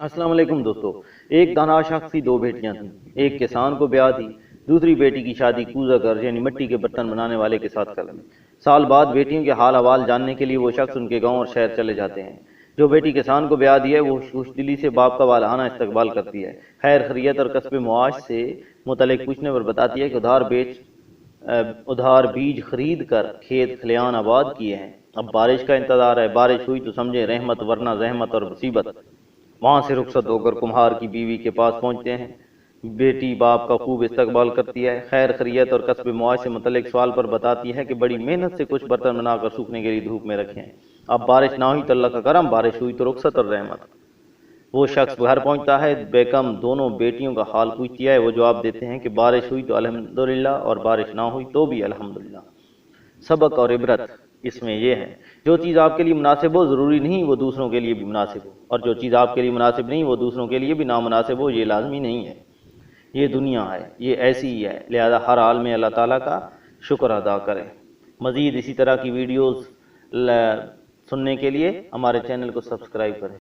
अस्सलाम वालेकुम दोस्तों। एक दाना शख्स की दो बेटियां थीं। एक किसान को ब्याह थी। दूसरी बेटी की शादी कूजा घर यानी मिट्टी के बर्तन बनाने वाले के साथ कर दी। साल बाद बेटियों के हाल हवाल जानने के लिए वो शख्स उनके गांव और शहर चले जाते हैं। जो बेटी किसान को ब्याह दी है वो खुशदिली से बाप का वालाना इस्तकबाल करती है। खैर खैरियत और कस्बे मुआश से मुतल्लिक पूछने पर बताती है कि उधार बीज खरीद कर खेत खलियान आबाद किए हैं। अब बारिश का इंतजार है, बारिश हुई तो समझे रहमत वरना रहमत और मुसीबत। वहां से रुखसत होकर कुम्हार की बीवी के पास पहुंचते हैं। बेटी बाप का खूब इस्तकबाल करती है। खैर खैरियत और कस्ब मुआश से मुतल्लिक सवाल पर बताती है कि बड़ी मेहनत से कुछ बर्तन बनाकर सूखने के लिए धूप में रखे हैं। अब बारिश ना हुई तो अल्लाह का करम, बारिश हुई तो रुखसत और रहमत। वो शख्स घर पहुंचता है। बेगम दोनों बेटियों का हाल पूछती है। वो जवाब देते हैं कि बारिश हुई तो अल्हम्दुलिल्लाह और बारिश ना हुई तो भी अल्हम्दुलिल्लाह। सबक और इबरत इसमें यह है, जो चीज़ आपके लिए मुनासिब हो ज़रूरी नहीं वो दूसरों के लिए भी मुनासिब हो, और जो चीज़ आपके लिए मुनासिब नहीं वो दूसरों के लिए भी नामुनासिब हो, ये लाजमी नहीं है। ये दुनिया है, ये ऐसी ही है, लिहाजा हर हाल में अल्लाह ताला का शुक्र अदा करें। मज़ीद इसी तरह की वीडियोज़ सुनने के लिए हमारे चैनल को सब्सक्राइब करें।